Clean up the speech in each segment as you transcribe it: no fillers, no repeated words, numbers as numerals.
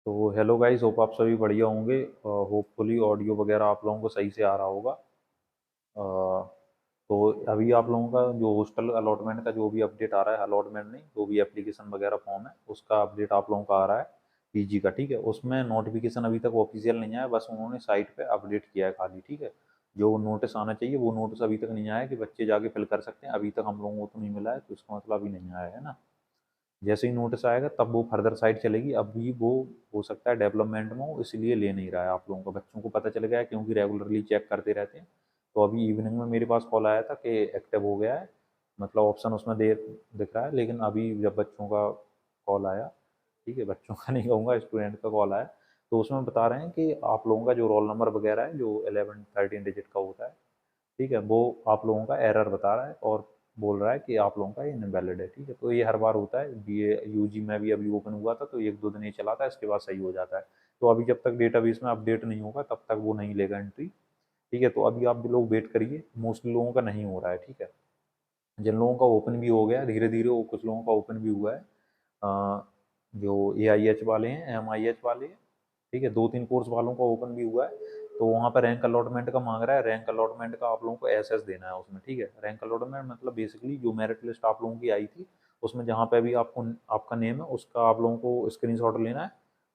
तो hello guys, hope आप सभी बढ़िया होंगे। होपफुली ऑडियो वगैरह आप लोगों को सही से आ रहा होगा। अ, तो अभी आप लोगों का जो हॉस्टल अलॉटमेंट का जो भी अपडेट आ रहा है, अलॉटमेंट नहीं, जो भी एप्लीकेशन वगैरह फॉर्म है उसका अपडेट आप लोगों का आ रहा है पीजी का। ठीक है, उसमें नोटिफिकेशन अभी तक ऑफिशियल नहीं आया, बस उन्होंने साइट पे अपडेट किया है खाली। ठीक है, जो नोटिस आना चाहिए वो नोटिस अभी तक नहीं आया कि बच्चे जाके फिल कर सकते हैं, अभी तक हम लोगों को तो नहीं मिला है, तो इसका मतलब अभी नहीं आया है ना। जैसे ही नोटिस आएगा तब वो फर्दर साइड चलेगी। अभी वो हो सकता है डेवलपमेंट में हो, इसलिए ले नहीं रहा है। आप लोगों को बच्चों को पता चल गया है क्योंकि रेगुलरली चेक करते रहते हैं। तो अभी इवनिंग में मेरे पास कॉल आया था कि एक्टिव हो गया है, मतलब ऑप्शन उसमें दे दिख रहा है। लेकिन अभी जब बच्चों का कॉल आया, ठीक है, बच्चों का नहीं कहूँगा, स्टूडेंट का कॉल आया, तो उसमें बता रहे हैं कि आप लोगों का जो रोल नंबर वगैरह है, जो 11-13 डिजिट का होता है, ठीक है, वो आप लोगों का एरर बता रहा है और बोल रहा है कि आप लोगों का ये इनवैलिड है। ठीक है, तो ये हर बार होता है। बीए यूजी में भी अभी ओपन हुआ था तो एक दो दिन ये चला था, इसके बाद सही हो जाता है। तो अभी जब तक डेटाबेस में अपडेट नहीं होगा तब तक वो नहीं लेगा एंट्री। ठीक है, तो अभी आप भी लोग वेट करिए, मोस्टली लोगों का नहीं हो रहा है। ठीक है, जिन लोगों का ओपन भी हो गया धीरे धीरे, वो कुछ लोगों का ओपन भी हुआ है। जो AIH वाले हैं, MIH वाले हैं, ठीक है, 2-3 कोर्स वालों का ओपन भी हुआ है। तो वहाँ पर रैंक अलॉटमेंट का मांग रहा है। रैंक अलॉटमेंट का आप लोगों को SS देना है उसमें। ठीक है, रैंक अलॉटमेंट मतलब बेसिकली जो मेरिट लिस्ट आप लोगों की आई थी, उसमें जहाँ पे भी आपको आपका नेम है उसका आप लोगों को स्क्रीनशॉट लेना है।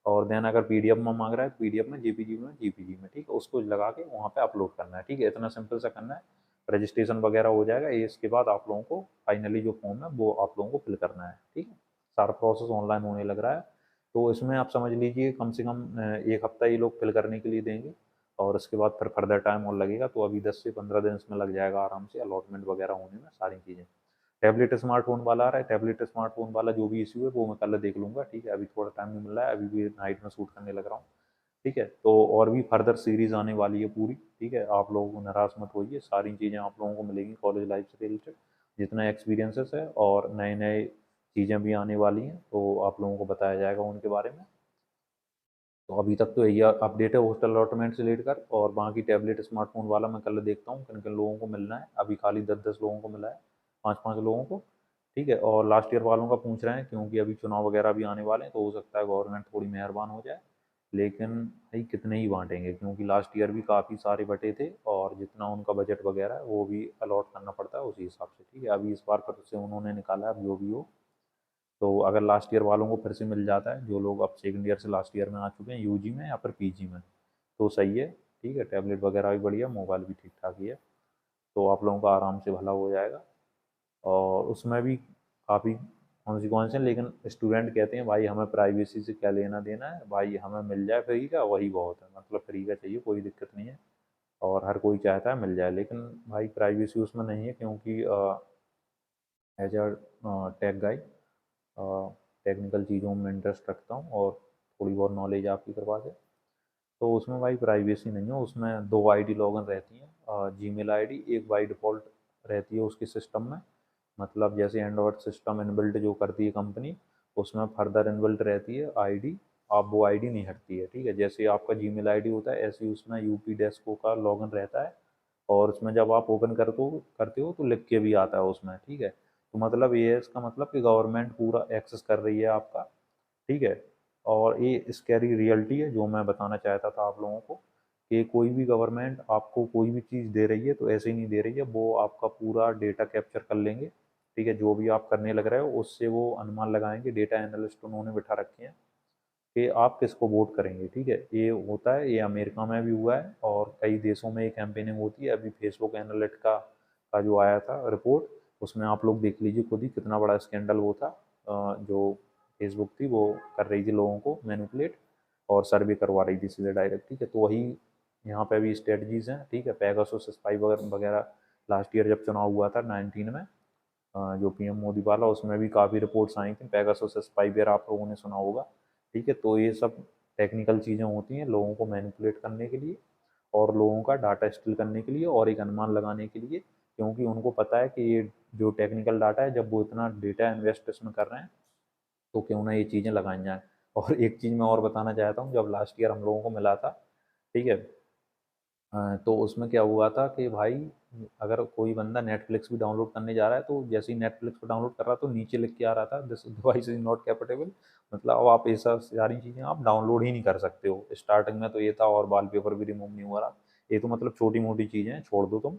और देन अगर PDF में मांग रहा है, PDF में, JPG में, JPG में, ठीक है, उसको लगा के वहाँ पे अपलोड करना है। ठीक है, इतना सिंपल सा करना है। रजिस्ट्रेशन वगैरह हो जाएगा। ये इसके बाद आप लोगों को फाइनली जो फॉर्म है वो आप लोगों को फिल करना है। ठीक है, सारा प्रोसेस ऑनलाइन होने लग रहा है। तो इसमें आप समझ लीजिए कम से कम 1 हफ्ता ये लोग फिल करने के लिए देंगे, और उसके बाद फिर फर्दर टाइम और लगेगा। तो अभी 10 से 15 दिन इसमें लग जाएगा आराम से अलॉटमेंट वगैरह होने में, सारी चीज़ें। टैबलेट स्मार्टफोन वाला आ रहा है, टैबलेट स्मार्टफोन वाला जो भी इशू है वो मैं कल देख लूंगा। ठीक है, अभी थोड़ा टाइम नहीं मिल रहा है, अभी भी नाइट में शूट करने लग रहा हूँ। ठीक है, तो और भी फर्दर सीरीज आने वाली है पूरी। ठीक है, आप लोगों को निराश मत होइए, सारी चीज़ें आप लोगों को मिलेंगी कॉलेज लाइफ से रिलेटेड, जितना एक्सपीरियंसेस है, और नए नए चीज़ें भी आने वाली हैं तो आप लोगों को बताया जाएगा उनके बारे में। तो अभी तक तो यही अपडेट है हॉस्टल अलॉटमेंट से लेकर, और बाकी टैबलेट स्मार्टफोन वाला मैं कल देखता हूँ किन किन लोगों को मिलना है। अभी खाली 10-10 लोगों को मिला है, 5-5 लोगों को। ठीक है, और लास्ट ईयर वालों का पूछ रहे हैं क्योंकि अभी चुनाव वगैरह भी आने वाले हैं, तो हो सकता है गवर्नमेंट थोड़ी मेहरबान हो जाए। लेकिन भाई कितने ही बांटेंगे, क्योंकि लास्ट ईयर भी काफ़ी सारे बटे थे, और जितना उनका बजट वगैरह है वो भी अलॉट करना पड़ता है उसी हिसाब से। ठीक है, अभी इस बार फिर से उन्होंने निकाला है, अब जो भी हो। तो अगर लास्ट ईयर वालों को फिर से मिल जाता है, जो लोग अब सेकंड ईयर से लास्ट ईयर में आ चुके हैं यूजी में या फिर पीजी में, तो सही है। ठीक है, टैबलेट वगैरह भी बढ़िया, मोबाइल भी ठीक ठाक ही है, तो आप लोगों का आराम से भला हो जाएगा। और उसमें भी काफ़ी कॉन्सिक्वेंस हैं, लेकिन स्टूडेंट कहते हैं भाई हमें प्राइवेसी से क्या लेना देना है, भाई हमें मिल जाए फ्री का वही बहुत है, मतलब फ्री का चाहिए, कोई दिक्कत नहीं है। और हर कोई चाहता है मिल जाए, लेकिन भाई प्राइवेसी उसमें नहीं है, क्योंकि एज अ टेक गाई, टेक्निकल चीज़ों में इंटरेस्ट रखता हूँ, और थोड़ी बहुत नॉलेज आपकी करवा दे, तो उसमें भाई प्राइवेसी नहीं है। उसमें 2 आईडी लॉगिन रहती हैं, जीमेल आईडी एक बाई डिफ़ॉल्ट रहती है उसके सिस्टम में। मतलब जैसे एंड्रॉयड सिस्टम इनबिल्ट जो करती है कंपनी, उसमें फर्दर इनबिल्ट रहती है आईडी, आप वो आईडी नहीं हटती है। ठीक है, जैसे आपका जीमेल आईडी होता है ऐसे ही उसमें यूपी डेस्को का लॉगिन रहता है, और उसमें जब आप ओपन करते हो तो लिख के भी आता है उसमें। ठीक है, तो मतलब ये है, इसका मतलब कि गवर्नमेंट पूरा एक्सेस कर रही है आपका। ठीक है, और ये स्कैरी रियलिटी है जो मैं बताना चाहता था आप लोगों को, कि कोई भी गवर्नमेंट आपको कोई भी चीज़ दे रही है तो ऐसे ही नहीं दे रही है, वो आपका पूरा डेटा कैप्चर कर लेंगे। ठीक है, जो भी आप करने लग रहे हो उससे वो अनुमान लगाएंगे, डेटा एनालिस्ट उन्होंने बिठा रखे हैं कि आप किसको वोट करेंगे। ठीक है, ये होता है, ये अमेरिका में भी हुआ है और कई देशों में ये कैंपेनिंग होती है। अभी फेसबुक एनालिटिका का जो आया था रिपोर्ट, उसमें आप लोग देख लीजिए खुद ही कितना बड़ा स्कैंडल वो था। जो फेसबुक थी वो कर रही थी लोगों को मैनिपुलेट, और सर्वे करवा रही थी सीधे डायरेक्ट। ठीक है, तो वही यहाँ पे भी स्ट्रेटजीज हैं। ठीक है, पैगासस स्पाई वगैरह लास्ट ईयर जब चुनाव हुआ था 19 में, जो PM मोदी वाला, उसमें भी काफ़ी रिपोर्ट्स आई थी, पैगासस स्पाईवेयर आप लोगों ने सुना होगा। ठीक है, तो ये सब टेक्निकल चीज़ें होती हैं लोगों को मैनिपुलेट करने के लिए, और लोगों का डाटा स्टील करने के लिए, और एक अनुमान लगाने के लिए, क्योंकि उनको पता है कि ये जो टेक्निकल डाटा है, जब वो इतना डेटा इन्वेस्ट इसमें कर रहे हैं तो क्यों ना ये चीज़ें लगाई जाएँ। और एक चीज़ मैं और बताना चाहता हूँ, जब लास्ट ईयर हम लोगों को मिला था, ठीक है, तो उसमें क्या हुआ था कि भाई अगर कोई बंदा नेटफ्लिक्स भी डाउनलोड करने जा रहा है तो जैसे ही नेटफ्लिक्स को डाउनलोड कर रहा है तो नीचे लिख के आ रहा था this device is not capable. मतलब अब आप ये सब सारी चीज़ें आप डाउनलोड ही नहीं कर सकते हो। स्टार्टिंग में तो ये था, और वॉलपेपर भी रिमूव नहीं हुआ रहा। ये तो मतलब छोटी मोटी चीज़ें हैं, छोड़ दो तुम,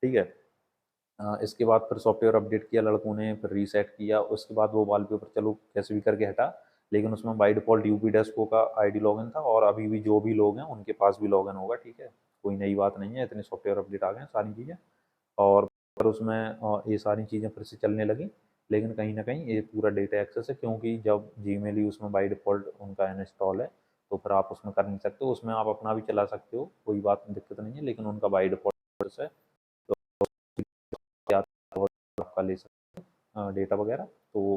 ठीक है। इसके बाद फिर सॉफ्टवेयर अपडेट किया लड़कों ने, फिर रीसेट किया, उसके बाद वो वॉलपेपर चलो कैसे भी करके हटा। लेकिन उसमें बाई डिफ़ॉल्ट यूपी डेस्को का आईडी लॉगिन था, और अभी भी जो भी लोग हैं उनके पास भी लॉगिन होगा, ठीक है। कोई नई बात नहीं है, इतने सॉफ्टवेयर अपडेट आ गए हैं सारी चीज़ें। और फिर उसमें ये सारी चीज़ें फिर से चलने लगी। लेकिन कहीं न कहीं ये पूरा डेटा एक्सेस है, क्योंकि जब जीमेल ही उसमें बाई डिफ़ॉल्ट उनका इंस्टॉल है, तो फिर आप उसमें कर नहीं सकते हो। उसमें आप अपना भी चला सकते हो, कोई बात दिक्कत नहीं है, लेकिन उनका बाई डिफ़ॉल्ट है। तो या तो आपका ले सकते हैं डेटा वगैरह। तो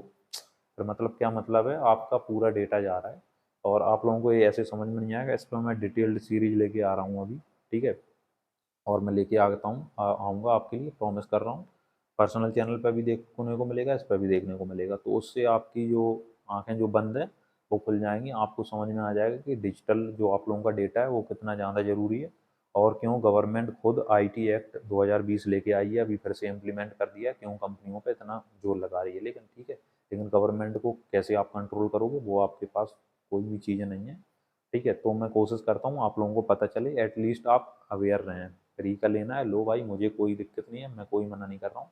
फिर मतलब क्या मतलब है, आपका पूरा डेटा जा रहा है। और आप लोगों को ये ऐसे समझ में नहीं आएगा, इस पर मैं डिटेल्ड सीरीज लेके आ रहा हूँ अभी, ठीक है। और मैं लेके आता हूँ, आऊँगा आपके लिए, प्रॉमिस कर रहा हूँ। पर्सनल चैनल पे भी देखने को मिलेगा, इस पे भी देखने को मिलेगा। तो उससे आपकी जो आँखें जो बंद है वो खुल जाएँगी, आपको समझ में आ जाएगा कि डिजिटल जो आप लोगों का डेटा है वो कितना ज़्यादा ज़रूरी है। और क्यों गवर्नमेंट खुद आईटी एक्ट 2020 लेके आई है, अभी फिर से इम्प्लीमेंट कर दिया है, क्यों कंपनियों पे इतना जोर लगा रही है। लेकिन ठीक है, लेकिन गवर्नमेंट को कैसे आप कंट्रोल करोगे, वो आपके पास कोई भी चीज़ें नहीं है, ठीक है। तो मैं कोशिश करता हूँ आप लोगों को पता चले, एटलीस्ट आप अवेयर रहें। फ्री का लेना है लो भाई, मुझे कोई दिक्कत नहीं है, मैं कोई मना नहीं कर रहा हूँ,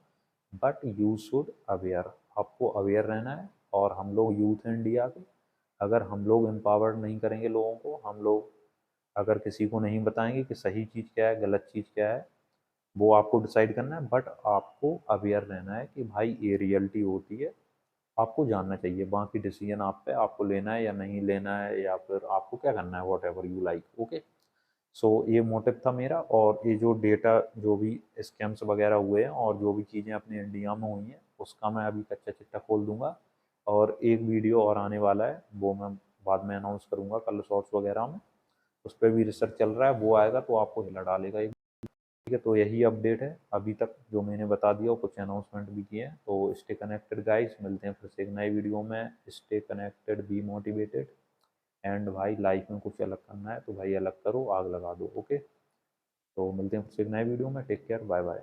बट यू शुड अवेयर। आपको अवेयर रहना है। और हम लोग यूथ हैं इंडिया के, अगर हम लोग एम्पावर्ड नहीं करेंगे लोगों को, हम लोग अगर किसी को नहीं बताएंगे कि सही चीज़ क्या है गलत चीज़ क्या है, वो आपको डिसाइड करना है। बट आपको अवेयर रहना है कि भाई ये रियलिटी होती है, आपको जानना चाहिए। बाकी डिसीजन आप पे, आपको लेना है या नहीं लेना है, या फिर आपको क्या करना है, whatever you like, okay. So ये मोटिव था मेरा। और ये जो डेटा जो भी स्कैम्स वगैरह हुए हैं और जो भी चीज़ें अपने इंडिया में हुई हैं, उसका मैं अभी कच्चा चिट्ठा खोल दूंगा। और एक वीडियो और आने वाला है, वो मैं बाद में अनाउंस करूंगा कल शॉर्ट्स वगैरह में। उस पर भी रिसर्च चल रहा है, वो आएगा तो आपको हिला डालेगा, ठीक है। तो यही अपडेट है अभी तक जो मैंने बता दिया, और कुछ अनाउंसमेंट भी किए हैं। तो स्टे कनेक्टेड गाइस, मिलते हैं फिर से एक नए वीडियो में। Stay connected, be motivated, and भाई लाइफ में कुछ अलग करना है तो भाई अलग करो, आग लगा दो, ओके। तो मिलते हैं फिर से एक नए वीडियो में, टेक केयर, बाय बाय।